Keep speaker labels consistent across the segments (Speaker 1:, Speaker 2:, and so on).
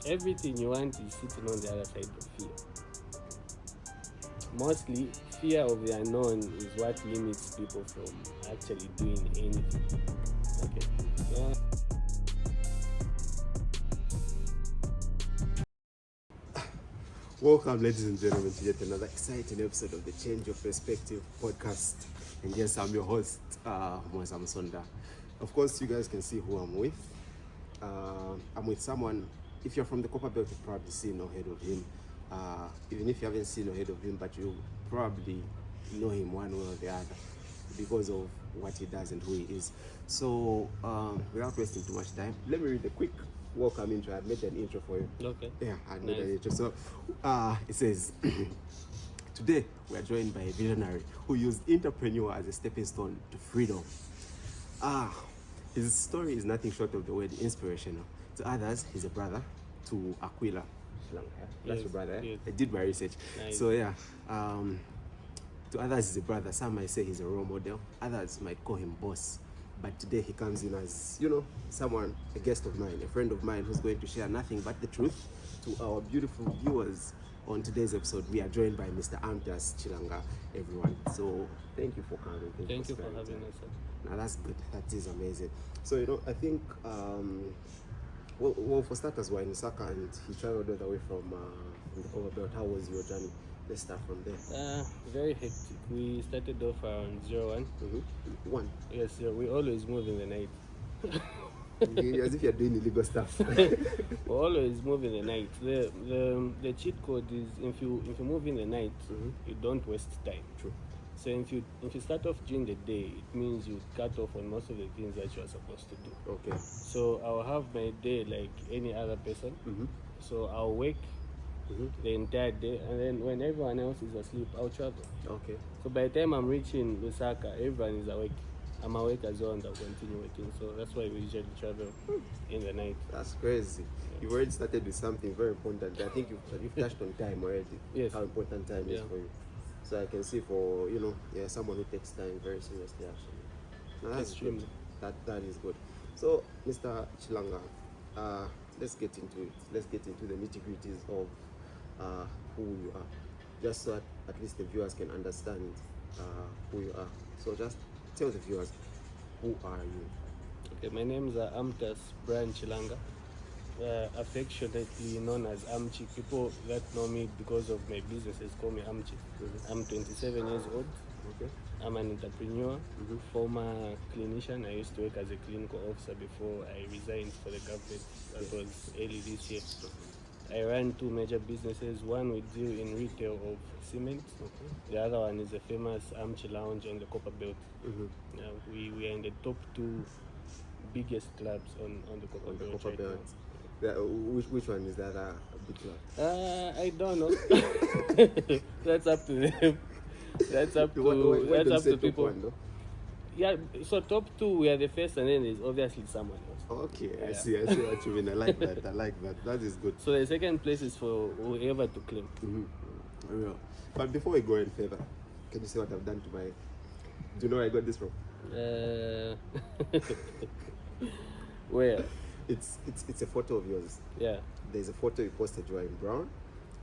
Speaker 1: everything you want is sitting on the other side of fear. Mostly, fear of the unknown is what limits people from actually doing anything. Okay.
Speaker 2: Welcome, ladies and gentlemen, to yet another exciting episode of the Change Your Perspective podcast. And yes, I'm your host, Moza Msonda. Of course, you guys can see who I'm with. I'm with someone. If you're from the Copperbelt, you've probably seen or heard of him. Even if you haven't seen or heard of him, but you probably know him one way or the other because of what he does and who he is. So, without wasting too much time, let me read a quick welcome intro. I made an intro for you.
Speaker 1: Okay.
Speaker 2: Yeah, I made an intro. So, it says, today we are joined by a visionary who used entrepreneur as a stepping stone to freedom. His story is nothing short of the word inspirational. To others, he's a brother. To Aquila, Chilanga. That's your brother.
Speaker 1: Yes.
Speaker 2: I did my research. Nice. So yeah, to others, he's a brother. Some might say he's a role model. Others might call him boss. But today he comes in as, someone, a guest of mine, a friend of mine who's going to share nothing but the truth to our beautiful viewers. On today's episode, we are joined by Mr. Amtas Chilanga, everyone. So thank you for coming.
Speaker 1: Thank you for having us.
Speaker 2: Now that's good. That is amazing. So, I think, well, for starters, we're in Lusaka and he traveled all the way from the Copperbelt. How was your journey? Let's start from there.
Speaker 1: Very hectic. We started off around 01.
Speaker 2: Mm-hmm. 1.
Speaker 1: Yes, we always move in the night.
Speaker 2: As if you're doing illegal stuff.
Speaker 1: We always move in the night. The cheat code is if you move in the night, you don't waste time.
Speaker 2: True.
Speaker 1: So if you start off during the day, it means you cut off on most of the things that you are supposed to do.
Speaker 2: Okay.
Speaker 1: So I'll have my day like any other person. So I'll wake the entire day, and then when everyone else is asleep, I'll travel.
Speaker 2: Okay.
Speaker 1: So by the time I'm reaching Lusaka, everyone is awake. I'm awake as well, and I'll continue working. So that's why we usually travel in the night.
Speaker 2: That's crazy. You've already started with something very important. I think you've touched on time already.
Speaker 1: Yes.
Speaker 2: How important time is for you. So I can see for someone who takes time very seriously actually. Now that's
Speaker 1: extremely
Speaker 2: good. That is good. So Mr. Chilanga, let's get into it. Let's get into the nitty-gritties of who you are, just so at least the viewers can understand who you are. So just tell the viewers, who are you?
Speaker 1: Okay, my name is Amtas Bryant Chilanga, affectionately known as Amchi. People that know me because of my businesses call me Amchi. I'm 27 years old.
Speaker 2: Okay.
Speaker 1: I'm an entrepreneur, former clinician. I used to work as a clinical officer before I resigned for the government. That was early this year. I ran 2 major businesses. One we deal in retail of cement. The other one is a famous Amchi lounge on the Copperbelt. We are in the top 2 biggest clubs on the Copperbelt right now.
Speaker 2: Which one is that big club?
Speaker 1: I don't know. That's up to them. That's up to people.
Speaker 2: One,
Speaker 1: yeah, so top 2 we are the first, and then there's obviously someone else.
Speaker 2: Okay, I see what you mean. I like that. That is good.
Speaker 1: So the second place is for whoever to claim.
Speaker 2: Real. But before we go any further, can you see what I've done to my... Do you know where I got this from?
Speaker 1: Where?
Speaker 2: It's a photo of yours.
Speaker 1: Yeah.
Speaker 2: There's a photo you posted. You are in brown.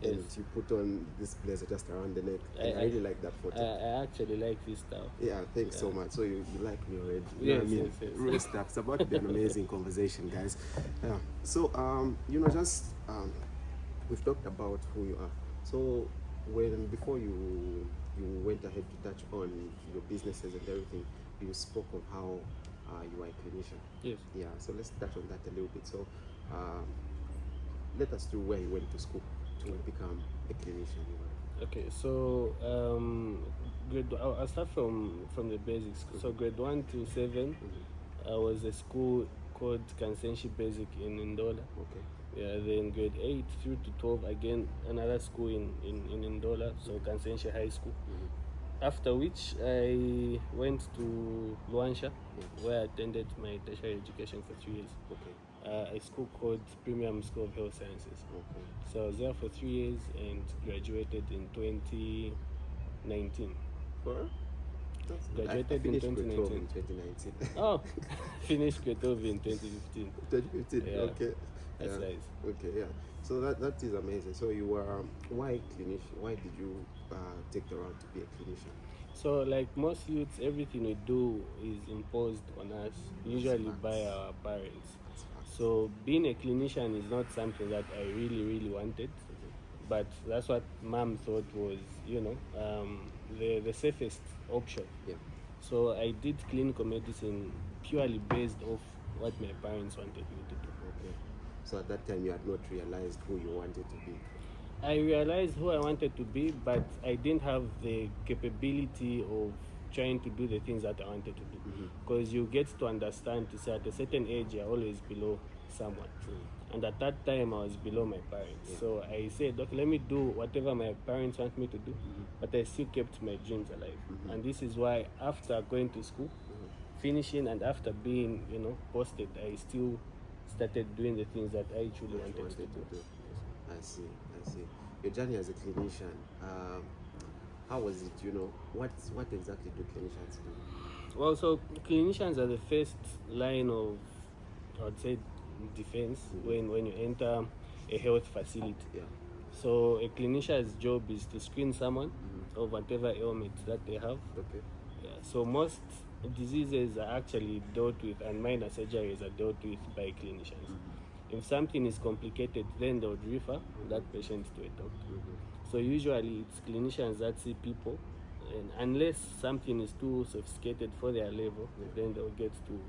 Speaker 2: And you put on this blazer just around the neck. I really like that photo.
Speaker 1: I actually like this style.
Speaker 2: Yeah, thanks so much. So you like me already. You
Speaker 1: yes,
Speaker 2: know what I mean?
Speaker 1: Yes.
Speaker 2: Real stuff. It's about to be an amazing conversation, guys. Yeah. So, we've talked about who you are. So, before you went ahead to touch on your businesses and everything, you spoke of how you are a clinician.
Speaker 1: Yes.
Speaker 2: Yeah, so let's touch on that a little bit. So, let us through where you went to school to become a clinician.
Speaker 1: Okay, so I'll start from the basics. So grade 1 to 7, I was a school called Kansenshi Basic in Ndola.
Speaker 2: Okay.
Speaker 1: Yeah, then grade 8 through to 12, again another school in Ndola, so Kansenshi High School. After which I went to Luansha, where I attended my tertiary education for 3 years.
Speaker 2: Okay.
Speaker 1: A school called Premium School of Health Sciences.
Speaker 2: Okay.
Speaker 1: So I was there for 3 years and graduated in 2019.
Speaker 2: For? That's good. I
Speaker 1: Graduated in
Speaker 2: finished grade 12 in
Speaker 1: 2019.
Speaker 2: 2019.
Speaker 1: Oh, finished grade 12 in 2015.
Speaker 2: 2015.
Speaker 1: Yeah.
Speaker 2: Okay.
Speaker 1: That's
Speaker 2: Yeah.
Speaker 1: nice.
Speaker 2: Okay. Yeah. So that is amazing. So you were why clinician? Why did you take the route to be a clinician?
Speaker 1: So, like most youths, everything we do is imposed on us, usually
Speaker 2: facts.
Speaker 1: by our parents.
Speaker 2: That's facts.
Speaker 1: So, being a clinician is not something that I really wanted, but that's what mom thought was, the safest option.
Speaker 2: Yeah.
Speaker 1: So, I did clinical medicine purely based off what my parents wanted me to do.
Speaker 2: Okay. So at that time you had not realized who you wanted to be.
Speaker 1: I realized who I wanted to be, but I didn't have the capability of trying to do the things that I wanted to do. Because you get to understand to say at a certain age you're always below someone. And at that time I was below my parents. So I said, okay, let me do whatever my parents want me to do, but I still kept my dreams alive. And this is why after going to school, finishing and after being, posted, I still started doing the things that I truly wanted to do.
Speaker 2: I see. Your journey as a clinician, how was it? What exactly do clinicians do?
Speaker 1: Well, so clinicians are the first line of, I would say, defense when you enter a health facility.
Speaker 2: Yeah.
Speaker 1: So a clinician's job is to screen someone of whatever ailment that they have.
Speaker 2: Okay.
Speaker 1: Yeah. So most diseases are actually dealt with, and minor surgeries are dealt with by clinicians. If something is complicated, then they would refer that patient to a doctor. So usually it's clinicians that see people, and unless something is too sophisticated for their level, then they'll get to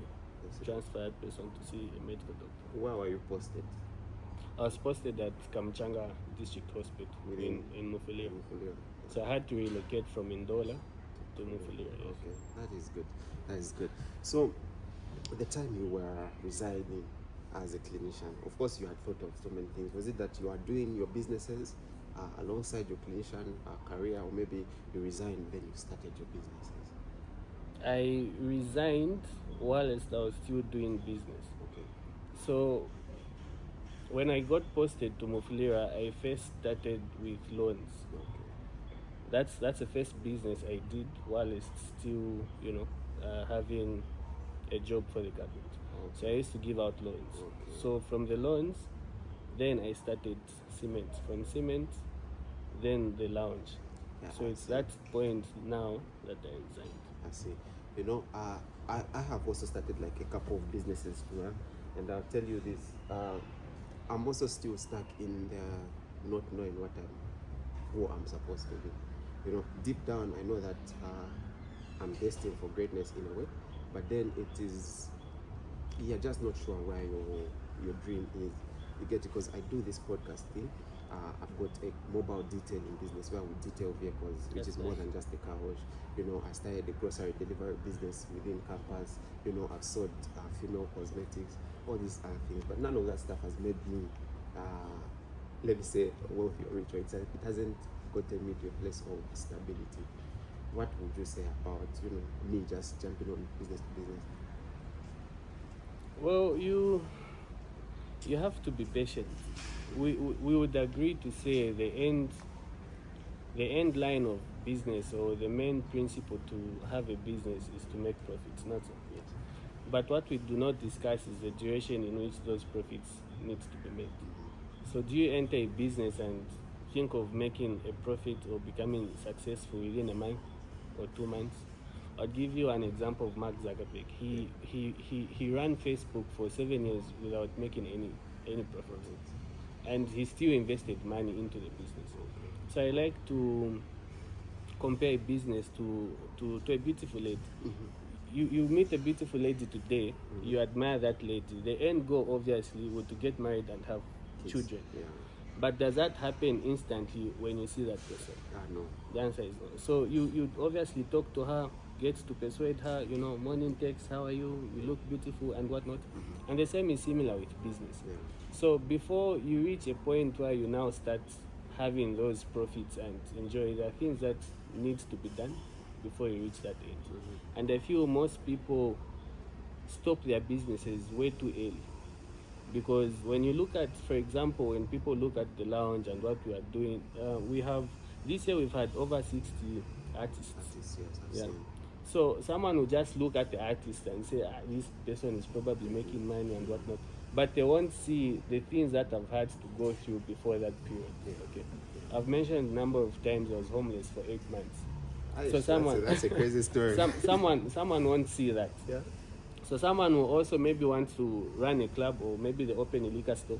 Speaker 1: transfer that person to see a medical doctor.
Speaker 2: Where were you posted?
Speaker 1: I was posted at Chilanga District Hospital in Mufulira. So I had to relocate from Indola to Mufulira. Yes.
Speaker 2: Okay, that is good. So the time you were residing as a clinician, of course you had thought of so many things. Was it that you are doing your businesses alongside your clinician career, or maybe you resigned then you started your businesses?
Speaker 1: I resigned whilst I was still doing business.
Speaker 2: Okay.
Speaker 1: So when I got posted to Mufulira, I first started with loans.
Speaker 2: Okay.
Speaker 1: That's the first business I did whilst still, having a job for the government.
Speaker 2: Okay.
Speaker 1: So I used to give out loans.
Speaker 2: Okay.
Speaker 1: So from the loans, then I started cement. From cement, then the lounge.
Speaker 2: Yeah,
Speaker 1: So it's that point now that I resigned.
Speaker 2: I see. I have also started like a couple of businesses too, and I'll tell you this. I'm also still stuck in the not knowing who I'm supposed to be. Deep down, I know that I'm destined for greatness in a way, but then it is, you're just not sure where your dream is. You get it? Because I do this podcast thing. I've got a mobile detailing business where we detail vehicles, which is more than just a car wash. I started a grocery delivery business within campus. I've sold female cosmetics, all these other things. But none of that stuff has made me, let me say, wealthy or rich. It hasn't gotten me to a place of stability. What would you say about, me just jumping on business to business?
Speaker 1: Well, you have to be patient. We would agree to say the end line of business, or the main principle to have a business, is to make profits, not so. Yes. But what we do not discuss is the duration in which those profits need to be made. So do you enter a business and think of making a profit or becoming successful within a month or 2 months? I'll give you an example of Mark Zuckerberg. He ran Facebook for 7 years without making any profit, and he still invested money into the business. So I like to compare a business to a beautiful lady. You meet a beautiful lady today, you admire that lady. The end goal obviously was to get married and have children.
Speaker 2: Yeah.
Speaker 1: But does that happen instantly when you see that person?
Speaker 2: No.
Speaker 1: The answer is no. So you obviously talk to her, get to persuade her, morning text, how are you? You look beautiful and whatnot. And the same is similar with business.
Speaker 2: Yeah.
Speaker 1: So before you reach a point where you now start having those profits and enjoy, there are things that need to be done before you reach that age. And I feel most people stop their businesses way too early. Because when you look at, for example, when people look at the lounge and what we are doing, this year we've had over 60 artists.
Speaker 2: Yes, I've
Speaker 1: Yeah.
Speaker 2: seen.
Speaker 1: So someone will just look at the artist and say, this person is probably making money and whatnot, but they won't see the things that I've had to go through before that period. Okay, I've mentioned a number of times I was homeless for 8 months. So
Speaker 2: that's a crazy story.
Speaker 1: someone won't see that.
Speaker 2: Yeah.
Speaker 1: So someone will also maybe want to run a club, or maybe they open a liquor store.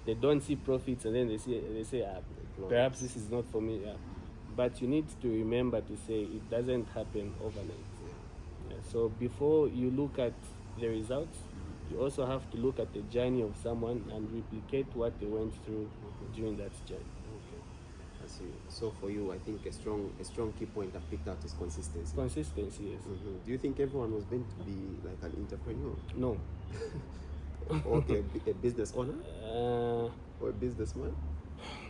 Speaker 1: They don't see profits, and then they say perhaps this is not for me. Yeah. But you need to remember to say it doesn't happen overnight. Yeah. So before you look at the results, you also have to look at the journey of someone and replicate what they went through during that journey.
Speaker 2: I see. So for you, I think a strong key point I've picked out is consistency.
Speaker 1: Consistency, yes.
Speaker 2: Do you think everyone was meant to be like an entrepreneur?
Speaker 1: No.
Speaker 2: Okay, a business owner? Or a businessman?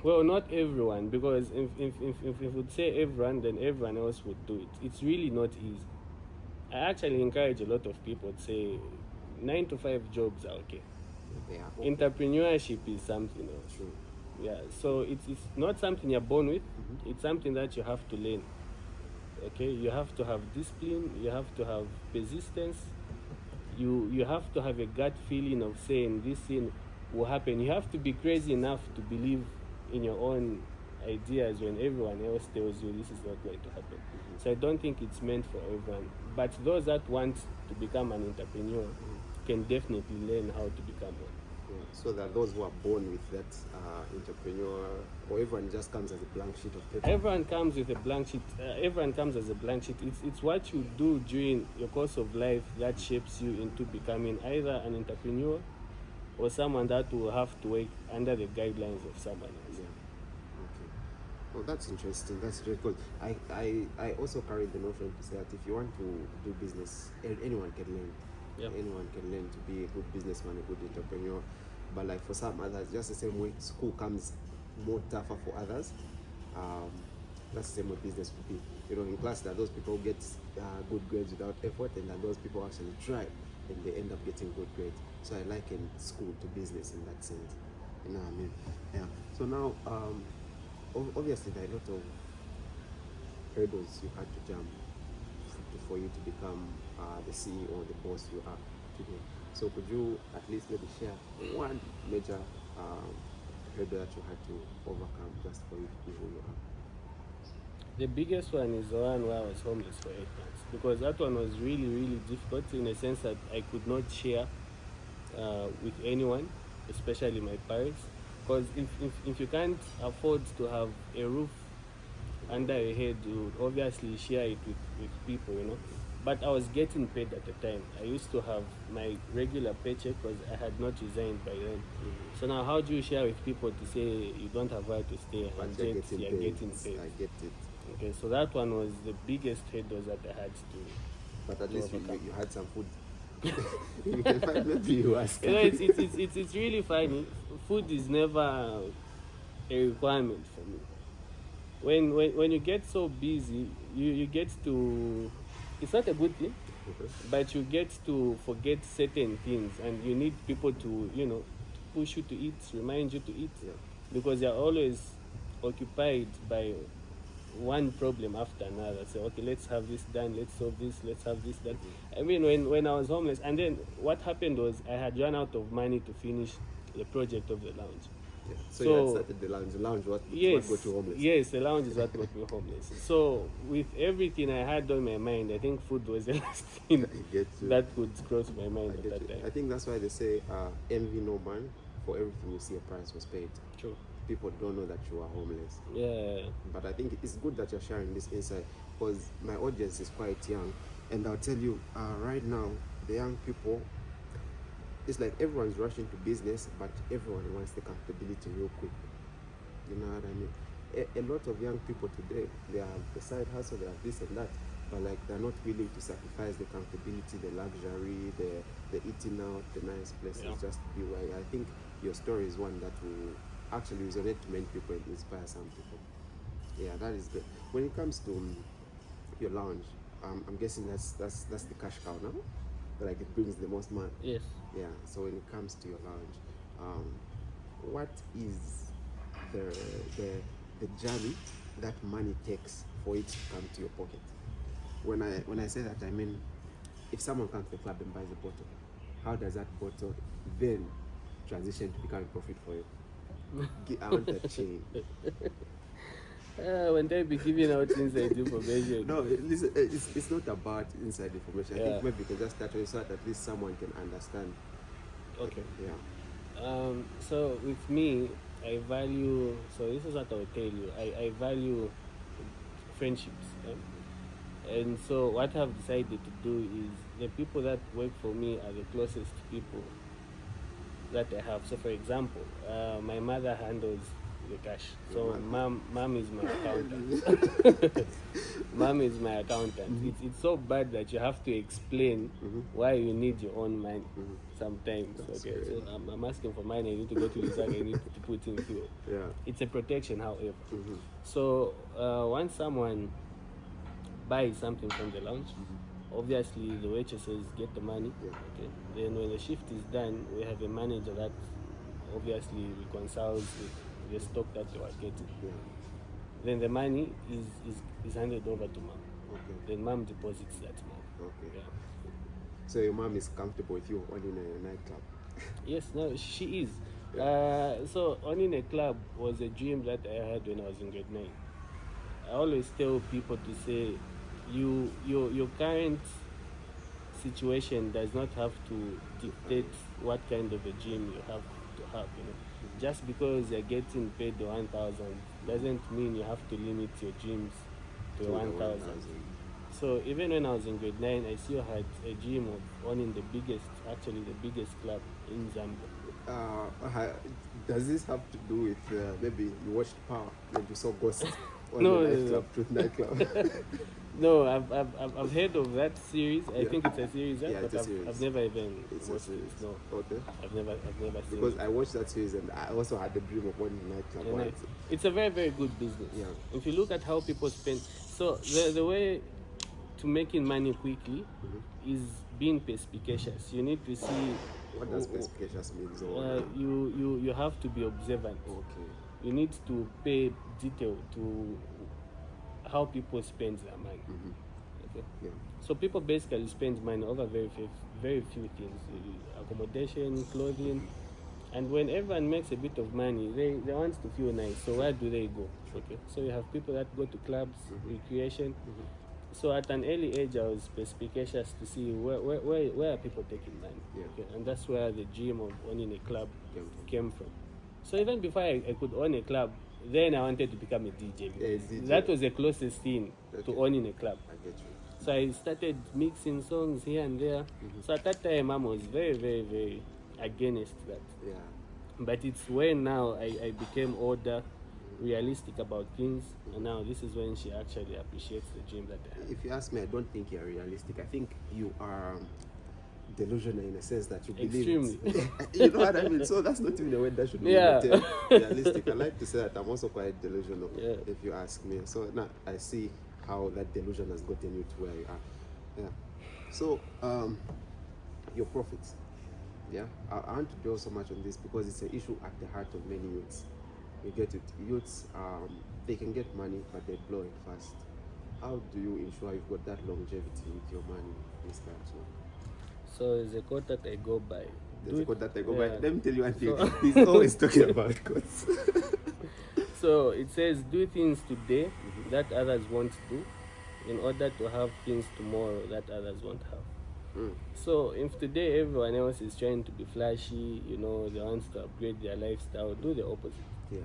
Speaker 1: Well, not everyone, because if we would say everyone, then everyone else would do it. It's really not easy. I actually encourage a lot of people to say 9 to 5 jobs are okay. Entrepreneurship is something else.
Speaker 2: True.
Speaker 1: Yeah, so it's not something you're born with. It's something that you have to learn. Okay, you have to have discipline, you have to have persistence, you have to have a gut feeling of saying this thing will happen. You have to be crazy enough to believe in your own ideas when everyone else tells you this is not going to happen. So I don't think it's meant for everyone. But those that want to become an entrepreneur can definitely learn how to become one.
Speaker 2: Yeah. So that those who are born with that entrepreneur, or everyone just comes as a blank sheet of paper.
Speaker 1: Everyone comes with a blank sheet. Everyone comes as a blank sheet. It's what you do during your course of life that shapes you into becoming either an entrepreneur or someone that will have to work under the guidelines of someone else.
Speaker 2: Yeah. Okay. Well, that's interesting. That's very good. I also carry the notion to say that if you want to do business, anyone can learn.
Speaker 1: Yep.
Speaker 2: Anyone can learn to be a good businessman, a good entrepreneur. But like for some others, just the same way school comes more tougher for others, that's the same way business would be. You know, in class, there are those people who get good grades without effort, and there are those people who actually try and they end up getting good grades. So I liken school to business in that sense. You know what I mean? Yeah. So now, obviously, there are a lot of hurdles you had to jump for you to become the CEO, the boss you are today. So could you at least maybe share one major hurdle that you had to overcome just for you to be who you are?
Speaker 1: The biggest one is the one where I was homeless for 8 months, because that one was really, really difficult in a sense that I could not share with anyone, especially my parents. Because if you can't afford to have a roof under your head, you would obviously share it with people, you know. But I was getting paid at the time. I used to have my regular paycheck because I had not resigned by then. So now how do you share with people to say you don't have where to stay and yet you're getting paid?
Speaker 2: I get it.
Speaker 1: Okay, so that one was the biggest hurdle that I had to.
Speaker 2: But at least you had some food. You can find maybe you ask.
Speaker 1: You know, it's really funny. Food is never a requirement for me. When you get so busy, you get to. It's not a good thing, but you get to forget certain things, and you need people to, you know, push you to eat, remind you to eat, because you're always occupied by one problem after another. So okay, let's have this done, let's solve this, let's have this done. I mean, when I was homeless, and then what happened was I had run out of money to finish the project of the lounge.
Speaker 2: Yeah. So you had started the lounge. The lounge what got you homeless?
Speaker 1: Yes, the lounge is what got me homeless. So with everything I had on my mind, I think food was the last thing that would cross my mind at that time.
Speaker 2: I think that's why they say envy no man, for everything you see a price was paid.
Speaker 1: True.
Speaker 2: People don't know that you are homeless.
Speaker 1: Yeah.
Speaker 2: But I think it's good that you're sharing this insight, because my audience is quite young, and I'll tell you right now, the young people, it's like everyone's rushing to business, but everyone wants the comfortability real quick. You know what I mean? A lot of young people today, they have the side hustle, they have this and that, but like they're not willing to sacrifice the comfortability, the luxury, the eating out, the nice places, just to be where. I think your story is one that will actually resonate to many people and inspire some people. Yeah, that is good. When it comes to your lounge, I'm guessing that's the cash cow now. Like it brings the most money.
Speaker 1: Yes.
Speaker 2: Yeah. So when it comes to your lounge, what is the journey that money takes for it to come to your pocket? when I say that, I mean, if someone comes to the club and buys a bottle, how does that bottle then transition to become a profit for you? I want that chain.
Speaker 1: When they be giving out inside information.
Speaker 2: No, listen, it's not about inside information. I
Speaker 1: Yeah.
Speaker 2: think maybe we can just start with so that at least someone can understand.
Speaker 1: Okay.
Speaker 2: Yeah.
Speaker 1: So with me, I value. So this is what I will tell you. I value friendships. And so what I've decided to do is the people that work for me are the closest people that I have. So for example, my mother handles the cash. So mom is my accountant. Mom is my accountant. It's so bad that you have to explain why you need your own money sometimes.
Speaker 2: That's
Speaker 1: Okay,
Speaker 2: great.
Speaker 1: so I'm asking for money. I need to go to Lizak. I need to put in fuel.
Speaker 2: Yeah.
Speaker 1: It's a protection, however. So once someone buys something from the lounge, obviously the waitresses get the money.
Speaker 2: Yeah.
Speaker 1: Okay. Then when the shift is done, we have a manager that obviously reconciles with the stock that you are getting.
Speaker 2: Yeah.
Speaker 1: Then the money is handed over to mom.
Speaker 2: Okay.
Speaker 1: Then mom deposits that money.
Speaker 2: Okay.
Speaker 1: Yeah.
Speaker 2: So your mom is comfortable with you owning a nightclub?
Speaker 1: Yes, no, she is. So owning a club was a dream that I had when I was in grade 9. I always tell people to say, your current situation does not have to dictate what kind of a dream you have to have. Just because you're getting paid the 1,000 doesn't mean you have to limit your dreams to 1,000. So even when I was in grade 9, I still had a dream of owning the biggest club in Zambia.
Speaker 2: Does this have to do with maybe you watched Power and you saw Ghost on
Speaker 1: No,
Speaker 2: the
Speaker 1: no,
Speaker 2: nightclub, Truth Nightclub?
Speaker 1: No, I've heard of that series. I think it's a series,
Speaker 2: Yeah,
Speaker 1: but
Speaker 2: it's a series.
Speaker 1: I've never even
Speaker 2: It's a
Speaker 1: watched
Speaker 2: series.
Speaker 1: it. No,
Speaker 2: Okay.
Speaker 1: I've never seen
Speaker 2: Because
Speaker 1: it.
Speaker 2: I watched that series and I also had the dream of owning a nightclub
Speaker 1: And
Speaker 2: once.
Speaker 1: it's a very, very good business.
Speaker 2: Yeah.
Speaker 1: If you look at how people spend, so the way to making money quickly is being perspicacious. You need to see.
Speaker 2: What does perspicacious means? Or
Speaker 1: You have to be observant.
Speaker 2: okay.
Speaker 1: You need to pay detail to how people spend their money. Okay.
Speaker 2: Yeah.
Speaker 1: So people basically spend money over very few things: accommodation, clothing, and when everyone makes a bit of money, they want to feel nice. So where do they go? Okay. So you have people that go to clubs, recreation. So at an early age, I was perspicacious to see where are people taking money.
Speaker 2: Yeah.
Speaker 1: Okay. And that's where the dream of owning a club
Speaker 2: Came
Speaker 1: came from. So even before I could own a club, then I wanted to become a DJ.
Speaker 2: DJ.
Speaker 1: That was the closest thing to
Speaker 2: Okay.
Speaker 1: owning a club.
Speaker 2: I get you.
Speaker 1: So I started mixing songs here and there. So at that time, Mom was very, very, very against that.
Speaker 2: Yeah.
Speaker 1: But it's when now I became older, realistic about things, and now this is when she actually appreciates the dream that I have.
Speaker 2: If you ask me, I don't think you're realistic. I think you are delusional in a sense that you believe
Speaker 1: Extremely.
Speaker 2: you know what I mean? So that's not even a word that should be
Speaker 1: Yeah.
Speaker 2: realistic. I like to say that I'm also quite delusional,
Speaker 1: Yeah.
Speaker 2: if you ask me. So now I see how that delusion has gotten you to where you are. Yeah. So your profits. Yeah. I want to dwell so much on this because it's an issue at the heart of many youths. You get it. Youths, they can get money, but they blow it fast. How do you ensure you've got that longevity with your money in start?
Speaker 1: So there's a quote that I go by.
Speaker 2: There's a quote that I go by.
Speaker 1: Yeah.
Speaker 2: Let me tell you one thing.
Speaker 1: So-
Speaker 2: He's always talking about quotes.
Speaker 1: So it says, do things today that others won't do in order to have things tomorrow that others won't have. So if today everyone else is trying to be flashy, they want to upgrade their lifestyle, do the opposite.
Speaker 2: Yeah.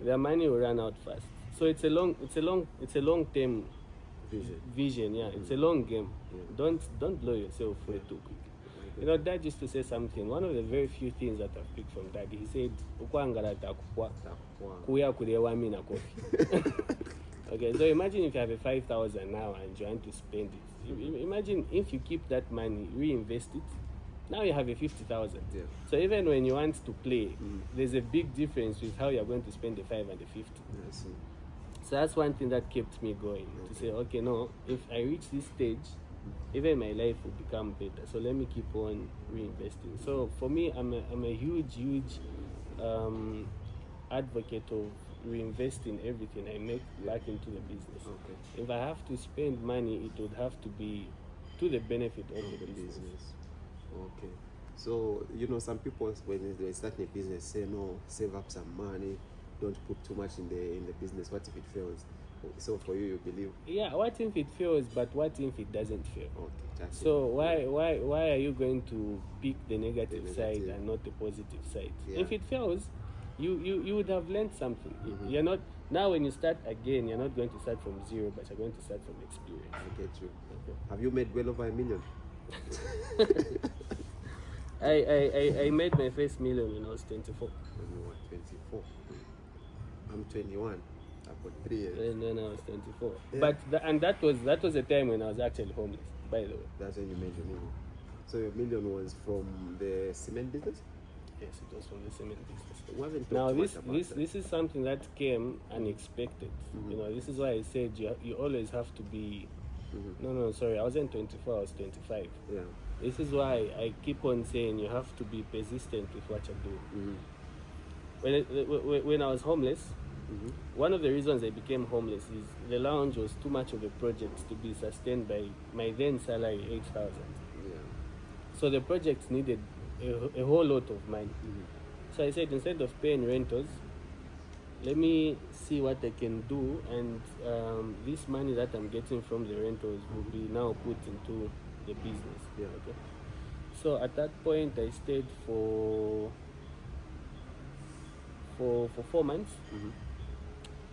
Speaker 1: Their money will run out fast. So it's a long term vision. Yeah, it's a long game.
Speaker 2: Yeah.
Speaker 1: Don't blow yourself way too quick. Dad used to say something. One of the very few things that I've picked from Dad, he said, "Ukwangala takukwa, kuya kulewa mina coffee." Okay, so imagine if you have a 5,000 now and you want to spend it. Imagine if you keep that money, reinvest it. Now you have a 50,000.
Speaker 2: Yeah.
Speaker 1: So even when you want to play, there's a big difference with how you're going to spend the 5 and the 50.
Speaker 2: I see.
Speaker 1: So that's one thing that kept me going, to say, okay, no, if I reach this stage, even my life will become better. So let me keep on reinvesting. So for me, I'm a huge advocate of reinvesting everything I make back into the business.
Speaker 2: Okay.
Speaker 1: If I have to spend money, it would have to be to the benefit of the business.
Speaker 2: Okay. So, some people when they start a business say, no, save up some money, don't put too much in the business. What if it fails? So for you believe?
Speaker 1: Yeah, what if it fails, but what if it doesn't fail?
Speaker 2: Okay.
Speaker 1: So why are you going to pick the negative side and not the positive side?
Speaker 2: Yeah.
Speaker 1: If it fails, you would have learned something.
Speaker 2: Mm-hmm.
Speaker 1: You're not now when you start again, you're not going to start from zero, but you're going to start from experience.
Speaker 2: I get you.
Speaker 1: Okay.
Speaker 2: Have you made well over $1 million?
Speaker 1: I made my first million when I was 24.
Speaker 2: When you were 24. I'm 21. I've got 3 years.
Speaker 1: And then I was 24.
Speaker 2: Yeah.
Speaker 1: But that was a time when I was actually homeless, by the way.
Speaker 2: That's when you made your million. So your million was from the cement business?
Speaker 1: Yes, it was from the cement business.
Speaker 2: We haven't talked
Speaker 1: Now
Speaker 2: much about that.
Speaker 1: this is something that came unexpected.
Speaker 2: Mm-hmm.
Speaker 1: This is why I said you always have to be.
Speaker 2: Mm-hmm.
Speaker 1: No, sorry, I wasn't 24. I was 25.
Speaker 2: Yeah.
Speaker 1: This is why I keep on saying you have to be persistent with what you're doing.
Speaker 2: Mm-hmm.
Speaker 1: When I was homeless,
Speaker 2: Mm-hmm.
Speaker 1: one of the reasons I became homeless is the lounge was too much of a project to be sustained by my then salary 8,000.
Speaker 2: Yeah.
Speaker 1: So the project needed a whole lot of money.
Speaker 2: Mm-hmm.
Speaker 1: So I said, instead of paying rentals, let me see what I can do, and this money that I'm getting from the rentals will be now put into the business.
Speaker 2: Yeah.
Speaker 1: Okay. So at that point, I stayed for 4 months.
Speaker 2: Mm-hmm.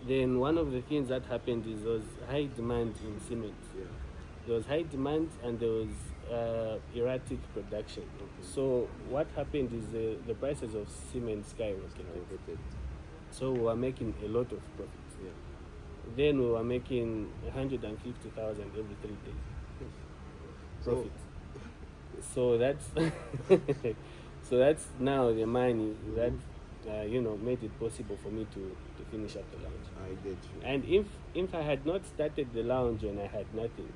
Speaker 1: Then one of the things that happened is there was high demand in cement.
Speaker 2: Yeah.
Speaker 1: There was high demand and there was erratic production.
Speaker 2: Okay.
Speaker 1: So what happened is the prices of cement skyrocketed. So we were making a lot of profits.
Speaker 2: Yeah.
Speaker 1: Then we were making 150,000 every 3 days. Profit. So that's so that's now the money that made it possible for me to finish up the lounge.
Speaker 2: I get you.
Speaker 1: And if I had not started the lounge and I had nothing,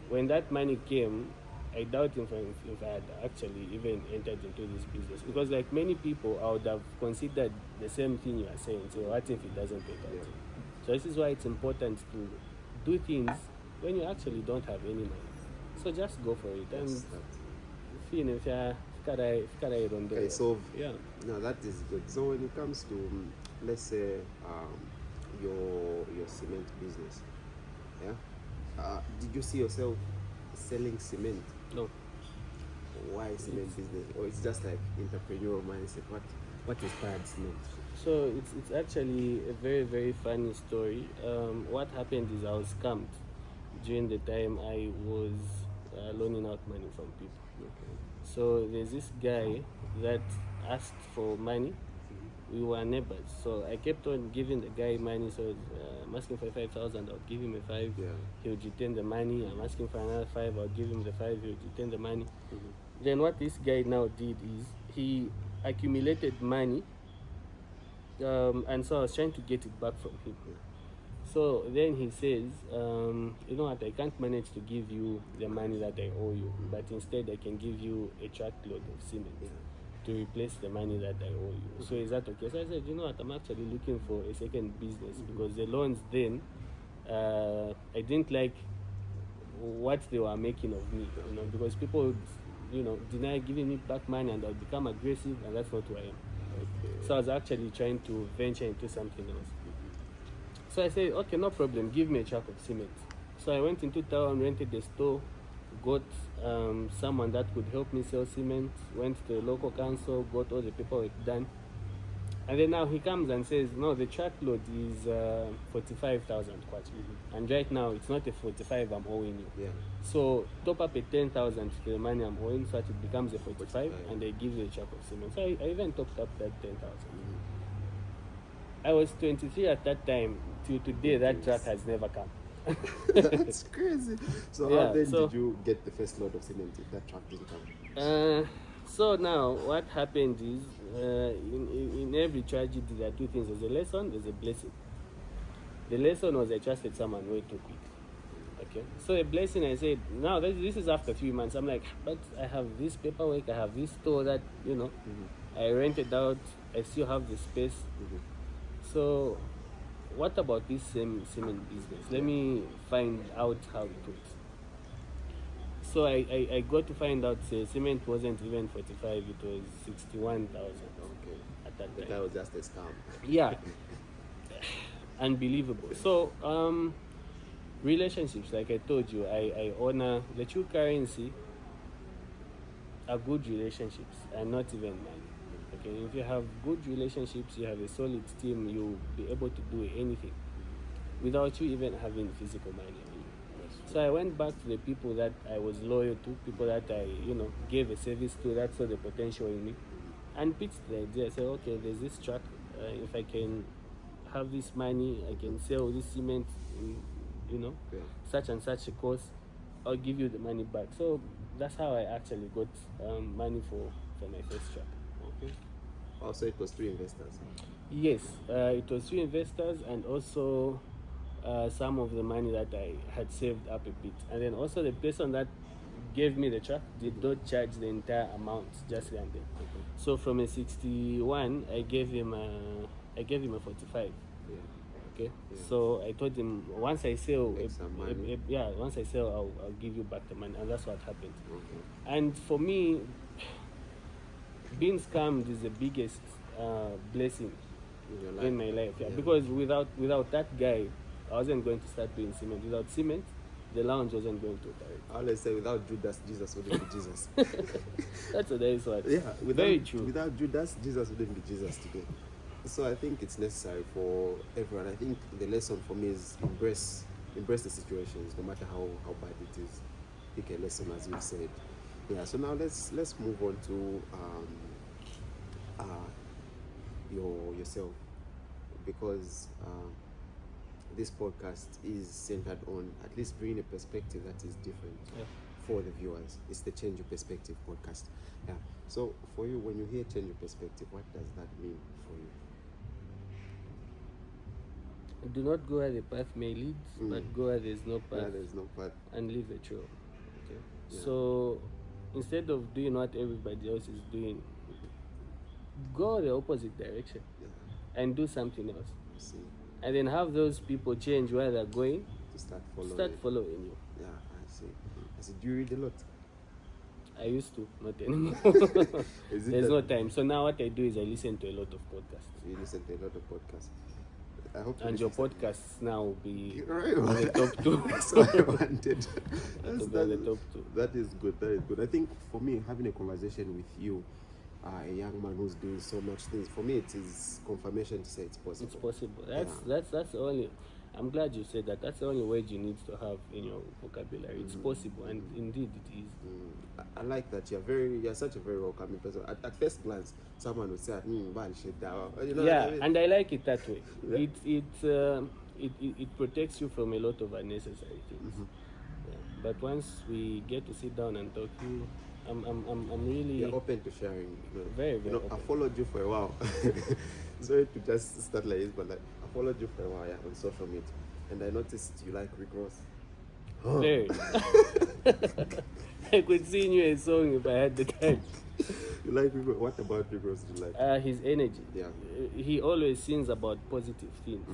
Speaker 1: when that money came, I doubt if I had actually even entered into this business, because like many people, I would have considered the same thing you are saying. So what if it doesn't take out?
Speaker 2: Yeah.
Speaker 1: So this is why it's important to do things when you actually don't have any money. So just go for it.
Speaker 2: Yes,
Speaker 1: Okay,
Speaker 2: so
Speaker 1: yeah.
Speaker 2: now that is good. So when it comes to let's say your cement business, yeah, did you see yourself selling cement?
Speaker 1: No.
Speaker 2: Why cement business? Or it's just like entrepreneurial mindset? What inspired cement?
Speaker 1: So it's actually a very, very funny story. What happened is I was scammed during the time I was loaning out money from people.
Speaker 2: Okay.
Speaker 1: So there's this guy that asked for money. We were neighbors, so I kept on giving the guy money. So I'm asking for 5,000, I'll give him a 5.
Speaker 2: Yeah.
Speaker 1: He would return the money. I'm asking for another 5, I'll give him the 5. He would return the money.
Speaker 2: Mm-hmm.
Speaker 1: Then what this guy now did is he accumulated money, and so I was trying to get it back from him. So then he says, you know what, I can't manage to give you the money that I owe you, but instead I can give you a truckload of cement to replace the money that I owe you. So is that okay? So I said, you know what, I'm actually looking for a second business, because the loans then, I didn't like what they were making of me, because people would, deny giving me back money and I'll become aggressive, and that's not who I am.
Speaker 2: Okay.
Speaker 1: So I was actually trying to venture into something else. So I said, okay, no problem, give me a truck of cement. So I went into town, rented a store, got someone that could help me sell cement, went to the local council, got all the paperwork done. And then now he comes and says, no, the truckload is 45,000 kwacha. And right now it's not a 45 I'm owing you.
Speaker 2: Yeah.
Speaker 1: So top up a 10,000 to the money I'm owing, so that it becomes a 45, and they give you a truck of cement. So I even topped up that 10,000. I was 23 at that time. Till today, that truck has never come.
Speaker 2: That's crazy. So how then
Speaker 1: so-
Speaker 2: did you get the first load of cement if that truck didn't come?
Speaker 1: So now what happened is, in every tragedy there are two things. There's a lesson, there's a blessing. The lesson was I trusted someone way too quick. Okay. So a blessing, I said, now this is after 3 months. I'm like, but I have this paperwork, I have this store that, I rented out. I still have the space. So, what about this same cement business? Let me find out how it works. So I got to find out cement wasn't even 45, it was 61,000
Speaker 2: Okay.
Speaker 1: at that
Speaker 2: But
Speaker 1: time.
Speaker 2: that was just a scam.
Speaker 1: Yeah, unbelievable. So relationships, like I told you, I honor the true currency are good relationships and not even money. Okay, if you have good relationships, you have a solid team, you'll be able to do anything without you even having physical money on you. So I went back to the people that I was loyal to, people that I, gave a service to, that saw the potential in me, and pitched the idea. I said, okay, there's this truck. If I can have this money, I can sell this cement, in,
Speaker 2: Yeah.
Speaker 1: such and such a cost. I'll give you the money back. So that's how I actually got money for my first truck.
Speaker 2: Okay. Also, it was 3 investors.
Speaker 1: Yes, it was 3 investors and also some of the money that I had saved up a bit. And then also the person that gave me the truck did not charge the entire amount, just then. So from a 61, I gave him a 45.
Speaker 2: Yeah.
Speaker 1: Okay.
Speaker 2: Yeah.
Speaker 1: So I told him once I sell,
Speaker 2: Make some money.
Speaker 1: once I sell, I'll give you back the money, and that's what happened.
Speaker 2: Okay.
Speaker 1: And for me, being scammed is the biggest blessing
Speaker 2: In your life.
Speaker 1: in my life. Yeah.
Speaker 2: Yeah.
Speaker 1: Because without that guy, I wasn't going to start doing cement. Without cement, the lounge wasn't going to operate.
Speaker 2: I always say, without Judas, Jesus wouldn't be Jesus.
Speaker 1: That's what I thought.
Speaker 2: Yeah,
Speaker 1: Very true.
Speaker 2: Without Judas, Jesus wouldn't be Jesus today. So I think it's necessary for everyone. I think the lesson for me is embrace the situations, no matter how bad it is. Take a lesson, as you've said. Yeah. So now let's move on to yourself, because this podcast is centered on at least bringing a perspective that is different.
Speaker 1: Yeah.
Speaker 2: For the viewers. It's the Change Your Perspective podcast. Yeah. So for you, when you hear change your perspective, what does that mean for you?
Speaker 1: Do not go where the path may lead, but go where there's no path,
Speaker 2: Yeah, there's no path.
Speaker 1: and leave the trail.
Speaker 2: Okay. Yeah.
Speaker 1: So instead of doing what everybody else is doing, go the opposite direction
Speaker 2: Yeah.
Speaker 1: and do something else.
Speaker 2: I see.
Speaker 1: And then have those people change where they're going,
Speaker 2: To start following.
Speaker 1: start following you.
Speaker 2: Yeah, I see. I see. Do you read a lot?
Speaker 1: I used to, not anymore.
Speaker 2: Is it
Speaker 1: There's
Speaker 2: that
Speaker 1: no time. So now what I do is I listen to a lot of podcasts.
Speaker 2: you listen to a lot of podcasts? I hope.
Speaker 1: And your podcasts now will be
Speaker 2: Right.
Speaker 1: on the top 2.
Speaker 2: That's what I wanted.
Speaker 1: That'll be on the top 2.
Speaker 2: That is good. That is good. I think for me, having a conversation with you, a young man who's doing so much things, for me it is confirmation to say it's possible.
Speaker 1: It's possible. That's the only. I'm glad you said that. That's the only word you need to have in your vocabulary. It's possible, and indeed it is.
Speaker 2: I like that you're such a very welcoming person. At first glance, someone would say, "Man, shit, you know."
Speaker 1: Yeah,
Speaker 2: what I mean?
Speaker 1: and I like it that way.
Speaker 2: Yeah.
Speaker 1: It protects you from a lot of unnecessary things. Yeah. But once we get to sit down and talk, I'm really
Speaker 2: You're open to sharing.
Speaker 1: Very, very
Speaker 2: I
Speaker 1: open.
Speaker 2: followed you for a while. Sorry to just start like this, but like I followed you for a while, on social media, and I noticed you like Rick Ross.
Speaker 1: very. I could sing you a song if I had the time.
Speaker 2: You like Rick Ross? What about Rick Ross do you like?
Speaker 1: His energy.
Speaker 2: Yeah.
Speaker 1: He always sings about positive things.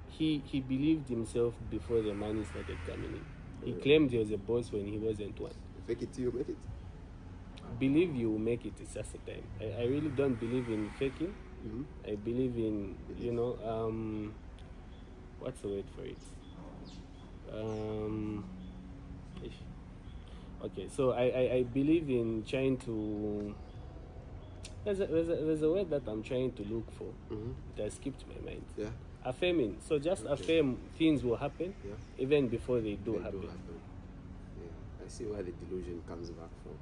Speaker 1: He believed himself before the money started coming in. He claimed he was a boss when he wasn't one.
Speaker 2: Fake it till you make it.
Speaker 1: Believe you will make it, it's just a time. I really don't believe in faking. I believe in, what's the word for it? Okay, so I believe in trying to. There's a word that I'm trying to look for that has skipped my mind.
Speaker 2: Yeah.
Speaker 1: Affirming. So just affirm things will happen even before they do
Speaker 2: They
Speaker 1: happen.
Speaker 2: Yeah, I see where the delusion comes back from.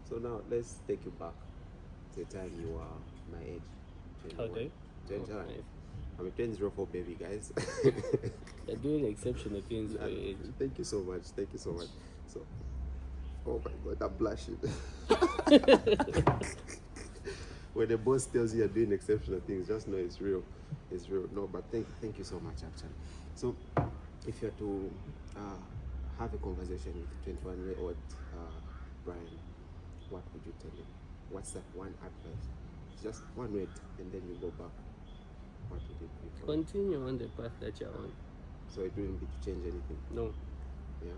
Speaker 2: So now let's take you back to the time you were my age.
Speaker 1: How old are you?
Speaker 2: 21.
Speaker 1: Oh, nice.
Speaker 2: I'm a 10-04 baby, guys.
Speaker 1: You're doing exceptional things for your age.
Speaker 2: Thank you so much. Thank you so much. So, oh my God, I'm blushing. When the boss tells you you're doing exceptional things, just know it's real. It's real. No, but thank you so much, actually. So, if you're to have a conversation with 21-year-old Bryant, what would you tell him? What's that one advice just one word, and then you go back, what would it be? For you?
Speaker 1: Continue on the path that you're on.
Speaker 2: So it wouldn't be to change anything.
Speaker 1: No.
Speaker 2: Yeah.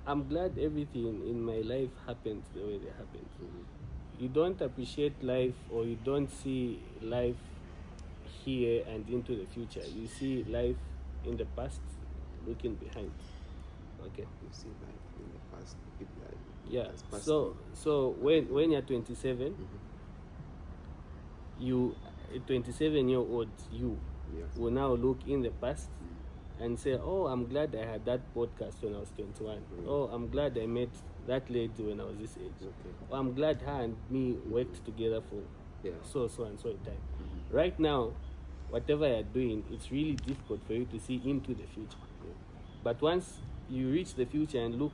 Speaker 1: I'm glad everything in my life happened the way they happened.
Speaker 2: Mm-hmm.
Speaker 1: You don't appreciate life, or you don't see life here and into the future. You see life in the past, looking behind. Okay.
Speaker 2: You see life in the past, people like
Speaker 1: Yeah.
Speaker 2: as past.
Speaker 1: So when you're 27,
Speaker 2: Mm-hmm.
Speaker 1: you, a 27-year-old you,
Speaker 2: Yes.
Speaker 1: will now look in the past and say, oh, I'm glad I had that podcast when I was 21. Oh, I'm glad I met that lady when I was this age.
Speaker 2: Okay.
Speaker 1: Oh, I'm glad her and me worked together for
Speaker 2: Yeah.
Speaker 1: so and so time. Right now, whatever you're doing, it's really difficult for you to see into the future.
Speaker 2: Yeah.
Speaker 1: But once you reach the future and look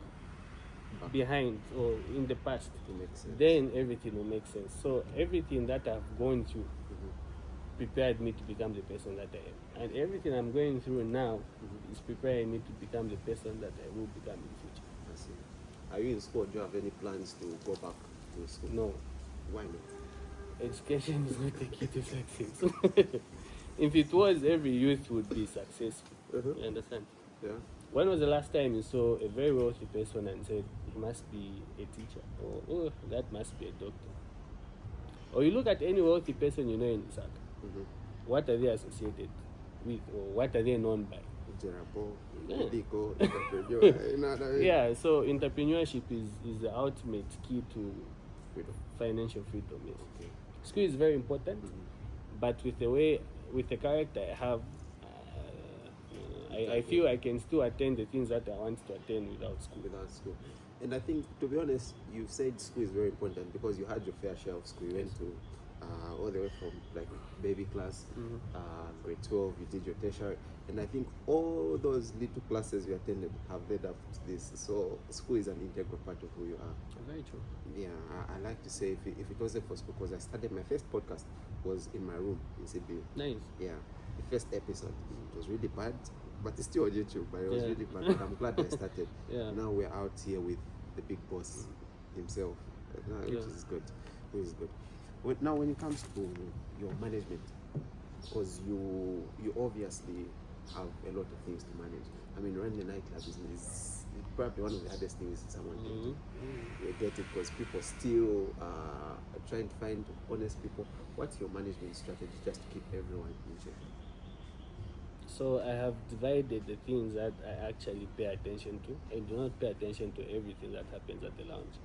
Speaker 1: behind or in the past,
Speaker 2: It makes sense.
Speaker 1: then everything will make sense. So everything that I've gone through prepared me to become the person that I am. And everything I'm going through now is preparing me to become the person that I will become in the future.
Speaker 2: I see. Are you in school? Do you have any plans to go back to school?
Speaker 1: No,
Speaker 2: Why not?
Speaker 1: education is not the key to success. If it was, every youth would be successful. You understand?
Speaker 2: Yeah.
Speaker 1: When was the last time you saw a very wealthy person and said, he must be a teacher, or oh, that must be a doctor? Or you look at any wealthy person you know in Isaac, what are they associated with, or what are they known by?
Speaker 2: Jerabo,
Speaker 1: Yeah.
Speaker 2: medical, entrepreneur, you know what I mean?
Speaker 1: Yeah, so entrepreneurship is the ultimate key to
Speaker 2: Freedom.
Speaker 1: financial freedom. Yes.
Speaker 2: Okay.
Speaker 1: School is very important, but with the character I have, I feel I can still attend the things that I want to attend without school.
Speaker 2: Without school. And I think, to be honest, you've said school is very important because you had your fair share of school. You went to all the way from like baby class, grade 12, you did your tertiary. And I think all those little classes you attended have led up to this. So school is an integral part of who you are.
Speaker 1: Very true.
Speaker 2: Yeah, I like to say if it wasn't for school, because I started my first podcast was in my room in CBU.
Speaker 1: Nice.
Speaker 2: Yeah, the first episode. It was really bad, but it's still on YouTube, but it was
Speaker 1: Yeah.
Speaker 2: really bad. But I'm glad I started.
Speaker 1: Yeah.
Speaker 2: Now we're out here with the big boss himself, which
Speaker 1: Yeah.
Speaker 2: is good. Which is good. Now, when it comes to your management, because you obviously have a lot of things to manage. I mean, running a nightclub is probably one of the hardest things someone can do. You get it, because people still are trying to find honest people. What's your management strategy just to keep everyone in check?
Speaker 1: So I have divided the things that I actually pay attention to. I do not pay attention to everything that happens at the lounge.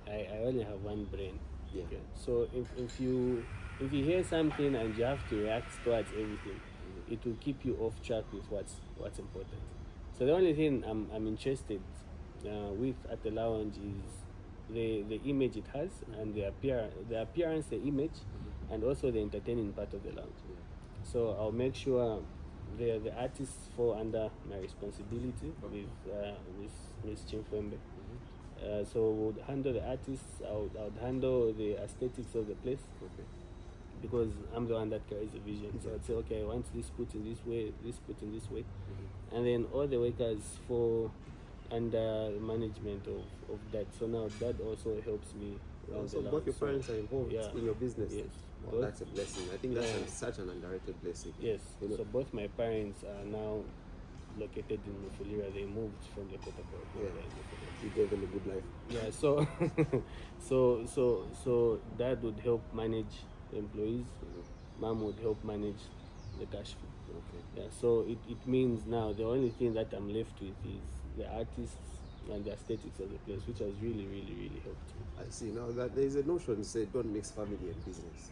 Speaker 1: I only have one brain.
Speaker 2: Yeah.
Speaker 1: Okay. So if you hear something and you have to react towards everything, it will keep you off track with what's important. So the only thing I'm interested with at the lounge is the image it has, and the appearance, the image, and also the entertaining part of the lounge. So I'll make sure the artists fall under my responsibility with Miss Chimfwembe. So we'll handle the artists, I would handle the aesthetics of the place, because I'm the one that carries the vision. So I'd say, okay, I want this put in this way, this put in this way. And then all the workers fall under management of that. So now that also helps me.
Speaker 2: Also, both your parents are involved in your business.
Speaker 1: Yes.
Speaker 2: Well, that's a blessing. I think that's such an underrated blessing.
Speaker 1: Yes.
Speaker 2: You know,
Speaker 1: So both my parents are now located in Mufulira. They moved from the Copperbelt.
Speaker 2: Yeah. You gave them a good life.
Speaker 1: Yeah. So dad would help manage the employees. Mom would help manage the cash flow.
Speaker 2: Okay.
Speaker 1: Yeah. So it means now the only thing that I'm left with is the artists and the aesthetics of the place, which has really, really, really helped me.
Speaker 2: I see. Now that there is a notion say don't mix family and business.